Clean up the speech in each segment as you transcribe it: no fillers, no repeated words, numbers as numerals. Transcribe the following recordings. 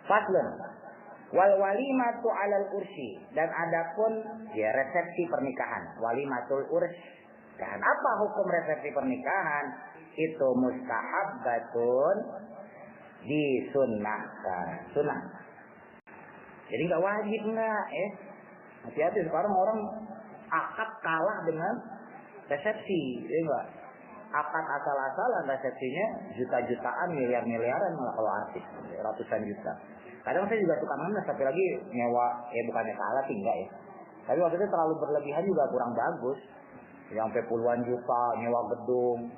Faslun. Wal walimatu 'alal ursi, dan adapun ya resepsi pernikahan, walimatul urs. Dan apa hukum resepsi pernikahan? Itu mustahabbatun, disunnahkan, sunnah. Jadi nggak wajib nggak, hati-hati sekarang orang akad kalah dengan resepsi, ya enggak? Akad asal-asalan, resepsinya juta-jutaan, miliar-miliaran malah kalau artis, ratusan juta. Kadang saya juga suka ngenes, tapi lagi nyewa, bukannya salah sih enggak ya. Tapi waktu itu terlalu berlebihan juga kurang bagus. Sampai puluhan juta nyewa gedung.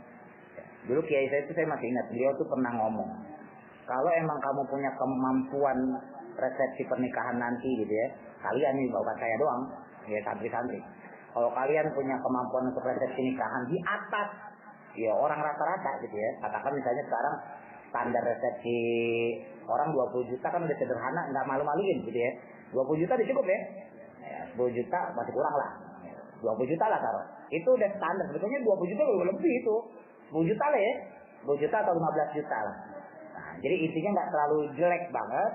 Dulu kiai saya itu saya masih ingat, beliau tuh pernah ngomong, kalau emang kamu punya kemampuan resepsi pernikahan nanti gitu ya, kalian nih, bukan saya doang, ya santri-santri. Kalau kalian punya kemampuan untuk resepsi nikahan di atas ya orang rata-rata gitu ya, katakan misalnya sekarang standar resepsi orang 20 juta kan udah sederhana, nggak malu-maluin gitu ya. 20 juta udah cukup ya. 10 juta masih kurang lah. 20 juta lah taruh. Itu udah standar. Sebetulnya 20 juta lebih itu. 10 juta lah ya. 10 juta atau 15 juta lah. Nah, jadi intinya nggak terlalu jelek banget,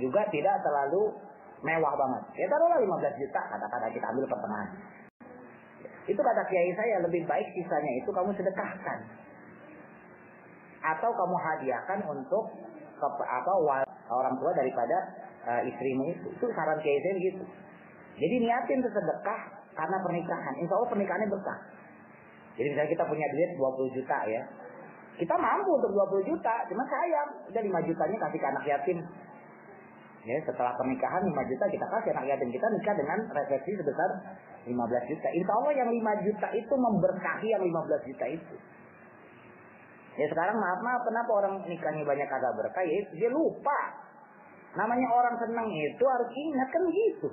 juga tidak terlalu mewah banget. Ya taruhlah 15 juta, kata-kata kita ambil pertengahan. Itu kata kiai saya, lebih baik sisanya itu kamu sedekahkan. Atau kamu hadiahkan untuk orang tua daripada istrimu itu. Itu saran kiai saya begitu. Jadi niatin sedekah karena pernikahan. Insya Allah pernikahannya berkah. Jadi misalnya kita punya duit 20 juta ya. Kita mampu untuk 20 juta, cuma sayang. Udah 5 jutanya kasih ke anak yatim. Ya, setelah pernikahan 5 juta kita kasih anak yatim, kita nikah dengan resepsi sebesar 15 juta. Insya Allah yang 5 juta itu memberkahi yang 15 juta itu. Ya sekarang maaf kenapa orang nikahnya banyak kagak berkah, ya dia lupa. Namanya orang senang itu harus ingat kan gitu.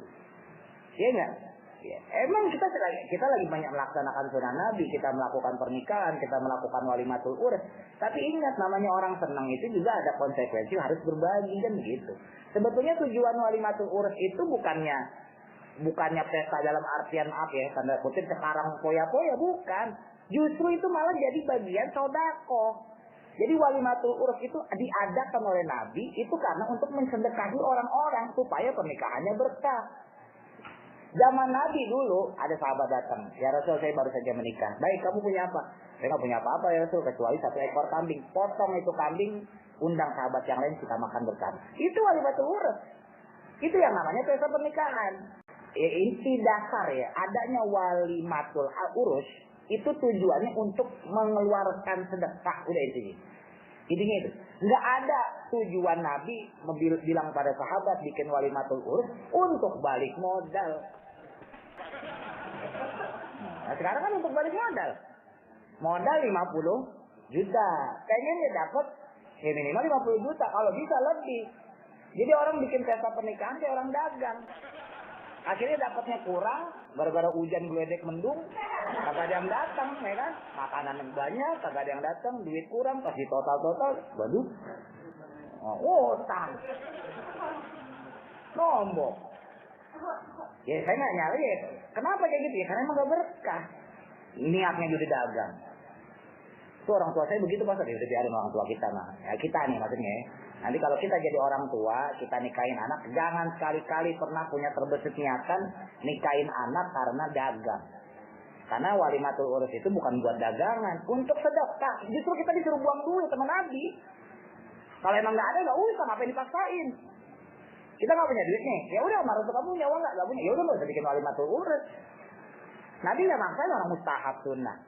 Iya enggak? Ya, emang kita lagi banyak melaksanakan sunnah Nabi, kita melakukan pernikahan, kita melakukan walimatul urs. Tapi ingat, namanya orang senang itu juga ada konsekuensi, harus berbagi kan begitu. Sebetulnya tujuan walimatul urs itu bukannya pesta dalam artian apa ya, tanda kutip sekarang poya-poya, bukan. Justru itu malah jadi bagian sodako. Jadi walimatul urs itu diadakan oleh Nabi itu karena untuk mensedekahi orang-orang supaya pernikahannya berkah. Zaman Nabi dulu ada sahabat datang, ya Rasul, saya baru saja menikah. Baik, kamu punya apa? Saya nggak punya apa-apa ya Rasul, kecuali 1 ekor kambing. Potong itu kambing, undang sahabat yang lain, kita makan bersama. Itu walimatul urs. Itu yang namanya pesta pernikahan. Inti dasar ya, adanya walimatul urus itu tujuannya untuk mengeluarkan sedekah. Udah intinya. Intinya itu. Nggak ada tujuan Nabi bilang pada sahabat bikin walimatul urus untuk balik modal. Nah sekarang kan untuk balik modal. Modal 50 juta. Pengennya dapat minimal 50 juta. Kalau bisa lebih. Jadi orang bikin pesta pernikahan kayak orang dagang. Akhirnya dapatnya kurang, gara-gara hujan geledek mendung, kagak ada yang datang, ya kan? Makanan yang banyak, kagak ada yang datang, duit kurang, kasih total, waduh, utang, nombok. Ya saya nggak nyari ya, kenapa kayak gitu ya? Karena emang gak berkah. Niatnya jadi dagang. Itu orang tua saya begitu Pak, ya udah biarin orang tua kita mah. Ya kita nih maksudnya. Nanti kalau kita jadi orang tua, kita nikahin anak, jangan sekali-kali pernah punya terbesit niatan nikahin anak karena dagang. Karena walimatul urus itu bukan buat dagangan, untuk sedekah. Justru kita disuruh buang duit sama Nabi. Kalau emang nggak ada, nggak usah, ngapain dipaksain? Kita nggak punya duit nih, ya udah, marah kamu nyawa nggak punya, ya udah nggak usah bikin walimatul urus. Nabi nggak maksain orang mustahab sunnah.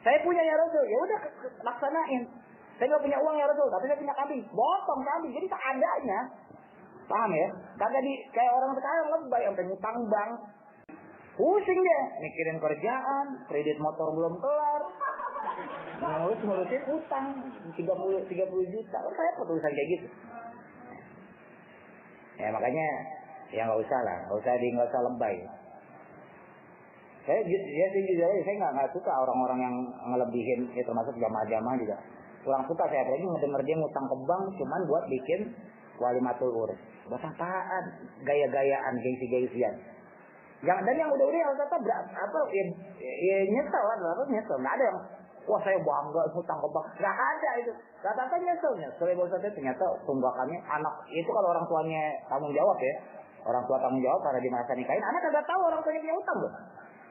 Saya punya ya Rasul, ya udah laksanain. Saya nggak punya uang ya Rasul, tapi saya punya kambing. Potong kambing, jadi seadanya. Paham ya? Kagak kayak orang sekarang lebay sampai ngutang bank. Pusing deh, mikirin kerjaan, kredit motor belum kelar. Ngurusin utang 30 juta. Saya perusahaan kayak gitu. Ya makanya ya nggak usah lah, nggak usah lebay. Saya nggak suka orang-orang yang ngelebihin, ya termasuk jamaah-jamaah juga. Kurang suka saya, apalagi ngedenger dia ngutang ke bank cuman buat bikin walimatul urus. Buat apaan? Gaya-gayaan, gengsi-gengsian. Dan yang udah-udah yang kata nyesel lah, nyesel. Nggak ada yang wah saya bangga hutang ke bank. Nggak ada itu. Rata-rata nyesel ya bos saya ternyata tunggakannya anak itu kalau orang tuanya tanggung jawab ya. Orang tua tanggung jawab karena di masa nikahin, anak kagak tahu orang tuanya punya utang loh.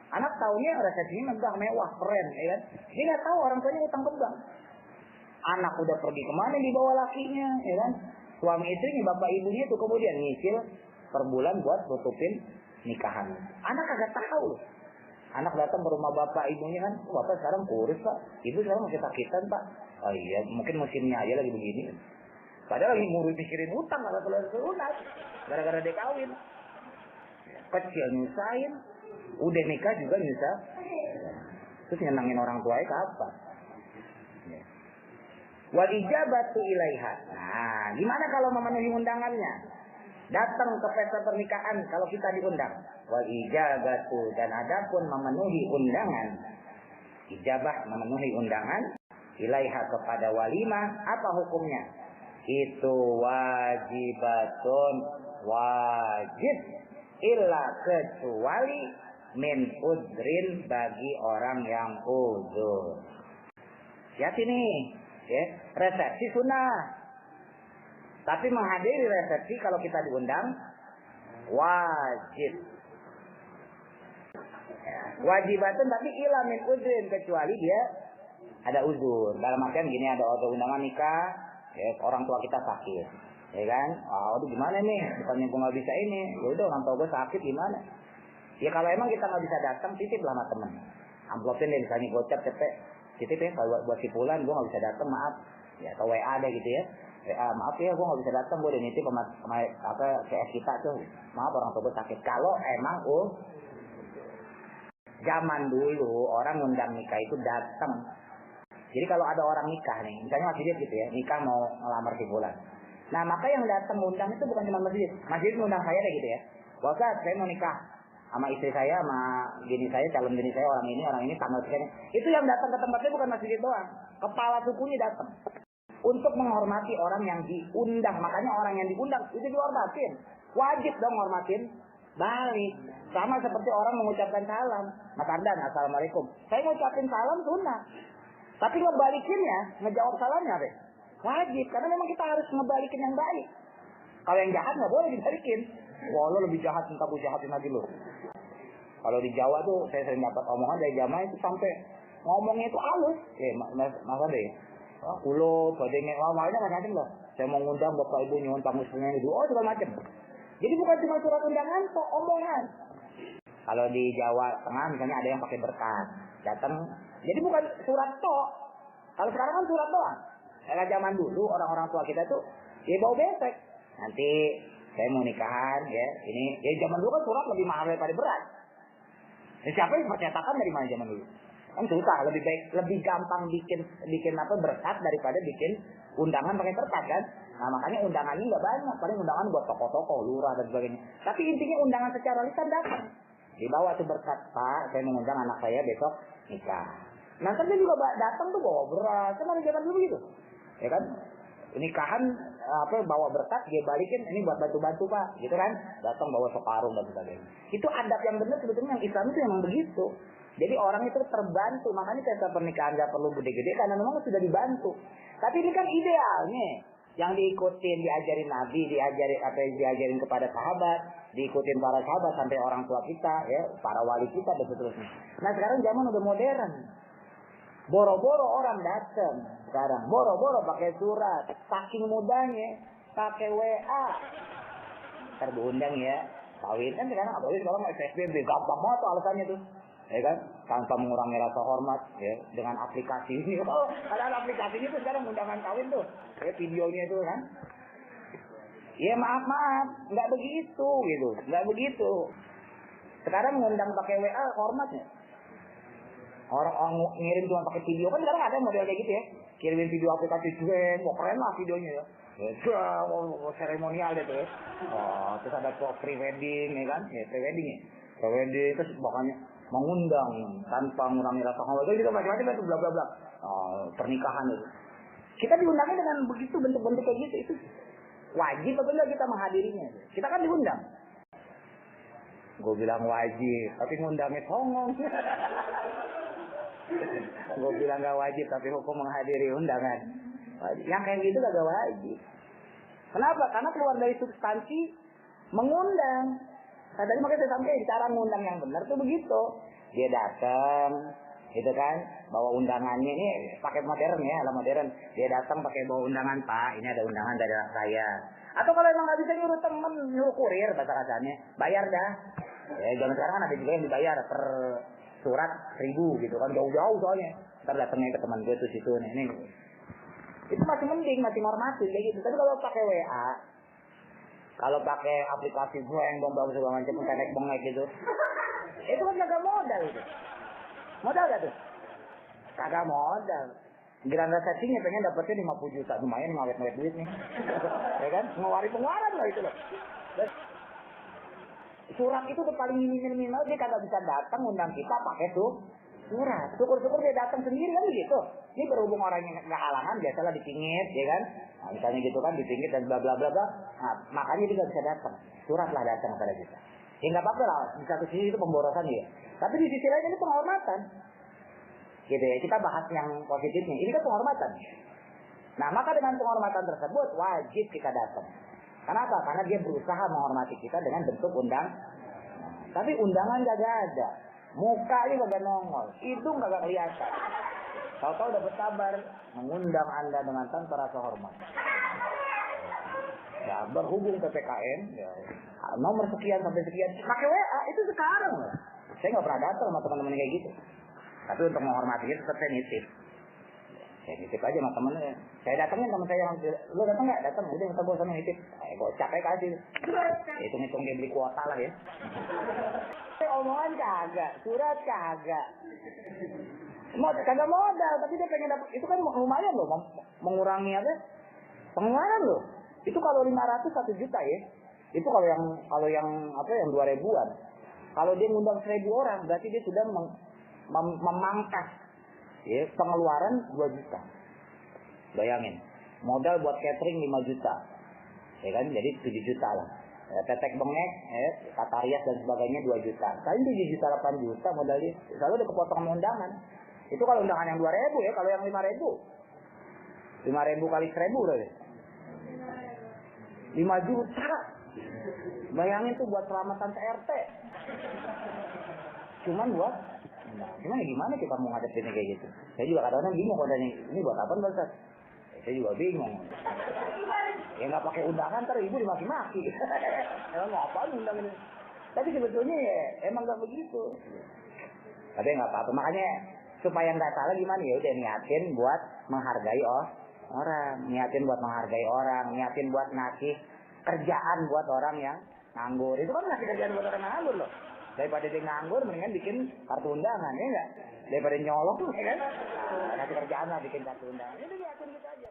Anak taunya resepsinya megah, mewah, keren, ya kan? Dia nggak tahu orang tuanya utang ke bank. Anak udah pergi kemana dibawa lakinya, ya kan? Suami istrinya, bapak ibunya tuh kemudian nyicil per bulan buat tutupin nikahan. Anak kagak tahu loh. Anak datang ke rumah bapak ibunya kan, bapak sekarang kurus pak, ibu sekarang masih sakitan pak. Oh iya, mungkin musimnya aja lagi begini. Padahal lagi ngurus mikirin utang kalau lunas, gara-gara dia kawin. Kecil nyusahin, udah nikah juga nyusah. Terus nyenangin orang tuanya kapan? Wal ijabatu ilaiha. Nah, gimana kalau memenuhi undangannya? Datang ke pesta pernikahan kalau kita diundang. Wal ijabatu, dan adapun memenuhi undangan. Ijabah memenuhi undangan ilaiha kepada walimah, apa hukumnya? Itu wajibatun, wajib, illa kecuali min udrin, bagi orang yang uzur. Ya sini, ya, resepsi sunnah. Tapi menghadiri resepsi kalau kita diundang wajib. Ya, wajibatun tapi illa min udrin, kecuali dia ada uzur. Dalam artian gini, ada undangan nikah, ya, orang tua kita sakit, ya kan? Oh, itu gimana nih? Bukannya gue nggak bisa ini, ya udah orang tua gue sakit gimana? Ya kalau emang kita nggak bisa datang, titip lah sama temen. Amplopin deh, misalnya gocap cepet, titip ya buat si Fulan, gue nggak bisa datang, maaf. Ya atau WA deh gitu ya. WA, maaf ya, gue nggak bisa datang, gue udah nitip sama CS kita tuh. Maaf orang tua gue sakit. Kalau emang zaman dulu orang ngundang nikah itu datang. Jadi kalau ada orang nikah nih, misalnya masjid gitu ya, nikah mau ngelamar si Fulan. Nah maka yang datang ngundang itu bukan cuma masjid ngundang saya deh gitu ya. Ustaz, saya mau nikah sama istri saya, sama bini saya, calon bini saya, orang ini tanggal sekian. Itu yang datang ke tempatnya bukan masjid doang, kepala sukunya datang untuk menghormati orang yang diundang. Makanya orang yang diundang itu dihormatin, wajib dong hormatin balik. Sama seperti orang mengucapkan salam. Mas Ardan, assalamualaikum. Saya ngucapin salam sunnah, tapi ngebalikinnya, ngejawab salamnya deh wajib, karena memang kita harus ngebalikin yang baik. Kalau yang jahat nggak boleh dibalikin. Wah, lo lebih jahat, entah gue jahatin lagi lo. Kalau di Jawa tuh saya sering dapat omongan dari jamaah itu sampai ngomongnya itu halus. Masa deh. Kulo, badengnya, makanya macam-macam loh. Saya mau ngundang bapak ibu nyuwun tamu semuanya itu, segala macam. Jadi bukan cuma surat undangan, kok omongan. Kalau di Jawa Tengah misalnya ada yang pakai berkas, datang. Jadi bukan surat tok. Kalau sekarang kan surat doang. Kalau zaman dulu orang-orang tua kita tuh ya bau besek. Nanti saya mau nikahan ya, ini ya zaman dulu kan surat lebih mahal daripada beras. Ya, siapa yang percetakan dari mana zaman dulu? Kan susah, lebih baik, lebih gampang bikin apa berkas daripada bikin undangan pakai kertas kan. Nah makanya undangannya nggak banyak, paling undangan buat tokoh-tokoh, lurah dan sebagainya. Tapi intinya undangan secara lisan datang. Dibawa tuh berkas, Pak, saya mengundang anak saya besok nikah. Nanti dia juga datang tuh bawa beras, kan ada zaman dulu gitu, ya kan? Nikahan bawa berkas dia balikin, ini buat bantu-bantu Pak, gitu kan? Datang bawa sekarung dan sebagainya. Itu adab yang benar sebetulnya, yang Islam itu memang begitu. Jadi orang itu terbantu, makanya pesta pernikahan nggak perlu gede-gede karena memang sudah dibantu. Tapi ini kan idealnya yang diikutin, diajarin Nabi, diajarin kepada sahabat, diikutin para sahabat sampai orang tua kita, ya, para wali kita dan seterusnya. Nah sekarang zaman udah modern. Boro-boro orang datang sekarang, boro-boro pakai surat, saking mudahnya pakai WA. Terundang ya, kawin kan sekarang apalagi sekarang PSBB gampang banget tuh alasannya tuh, ya kan? Tanpa mengurangi rasa hormat, ya, dengan aplikasi ini. Oh, ada aplikasinya tuh sekarang undangan kawin tuh, ya videonya itu kan. Ya maaf, nggak begitu gitu, nggak begitu. Sekarang ngundang pakai WA hormatnya. Orang ngirim cuma pakai video kan sekarang ada model kayak gitu ya, kirimin video aplikasi keren, wah keren lah videonya ya, seremonial deh tuh ya. Oh terus ada pre-wedding ya kan, ya pre-wedding terus pokoknya mengundang tanpa mengurangi rasa hormat gitu macam-macam itu bla bla bla. Pernikahan itu kita diundangnya dengan begitu, bentuk-bentuk kayak gitu, itu wajib apa enggak kita menghadirinya? Kita kan diundang. Gue bilang wajib, tapi ngundangnya songong. Gue bilang gak wajib, tapi hukum menghadiri undangan. Yang kayak gitu gak wajib. Kenapa? Karena keluar dari substansi mengundang. Nah, tadi makanya saya sampaikan cara mengundang yang benar tuh begitu. Dia datang, gitu kan, bawa undangannya, ini pakai modern ya, ala modern. Dia datang pakai bawa undangan, Pak, ini ada undangan dari saya. Atau kalau emang nggak bisa nyuruh temen, nyuruh kurir bahasa kasarnya, bayar dah. Ya, zaman sekarang kan ada juga yang dibayar per surat 1.000 gitu kan, jauh-jauh soalnya. Ntar datangnya ke teman gue tuh situ, nih, ini. Itu masih mending, masih normatif kayak gitu. Tapi kalau pakai WA, kalau pakai aplikasi gue yang bong-bong segala macam, bengek gitu, itu kan kagak modal itu. Modal gak tuh? Kagak modal. Grand resepsinya pengen dapetnya 50 juta. Lumayan ngawet-ngawet duit nih. Ya kan? Ngeluarin pengeluaran lah itu loh. Surat itu tuh paling minimal dia kagak bisa datang undang kita pakai tuh surat. Syukur-syukur dia datang sendiri kan gitu. Ini berhubung orang yang nggak halangan biasalah dipingit, ya kan? Nah, misalnya gitu kan dipingit dan bla bla bla bla. Nah, makanya dia nggak bisa datang. Surat lah datang pada kita. Ya nggak apa-apa lah. Di satu sisi itu pemborosan ya. Tapi di sisi lain ini penghormatan. Gitu ya. Kita bahas yang positifnya. Ini kan penghormatan. Nah, maka dengan penghormatan tersebut wajib kita datang. Kenapa? Karena dia berusaha menghormati kita dengan bentuk undang. Tapi undangan gak ada. Mukanya gak nongol. Hidung gak kelihatan. Tahu-tahu dapat kabar mengundang Anda dengan tanpa rasa hormat. Ya, berhubung PPKM, ya, nomor sekian sampai sekian, pakai WA itu sekarang loh. Saya nggak pernah datang sama teman-teman kayak gitu. Tapi untuk menghormatinya tetap saya nitip. Saya nitip aja sama temennya. Saya datangnya sama saya, lu datang nggak? Datang, udah minta gue sama nitip. Gue capek kasih. Hitung-hitung dia beli kuota lah ya. Omongan kagak, surat kagak. Kagak modal, tapi dia pengen dapat. Itu kan lumayan loh, mengurangi apa? Pengeluaran loh. Itu kalau 500 1 juta ya. Itu kalau yang apa yang 2.000-an. Kalau dia ngundang 1.000 orang, berarti dia sudah memangkas ya, pengeluaran 2 juta. Bayangin, modal buat catering 5 juta. Ya kan, jadi 7 juta lah. Ya, tetek bengek, kata rias dan sebagainya 2 juta. Kali 7 juta 8 juta modalnya. Lalu udah kepotong undangan. Itu kalau undangan yang 2.000 ya, kalau yang 5.000. 5.000 kali 1.000 udah deh. 5 juta. Bayangin tuh buat selamatan CRT. Cuman buat, nah, gimana kita mau ngadepinnya kayak gitu? Saya juga kadang-kadang bingung kalau ini buat apa Bang Ustaz? Saya juga bingung. Ya nggak pakai undangan ntar ibu dimaki-maki. Emang mau apaan undang ini? Tapi sebetulnya ya emang nggak begitu. Tapi nggak apa-apa. Makanya supaya nggak salah gimana ya udah niatin buat menghargai orang, niatin buat menghargai orang, niatin buat ngasih kerjaan buat orang yang nganggur. Itu kan ngasih kerjaan buat orang nganggur loh. Daripada dia nganggur, mendingan bikin kartu undangan, ya enggak? Daripada nyolong, ya kan? Ngasih kerjaan lah bikin kartu undangan. Itu niatin gitu aja.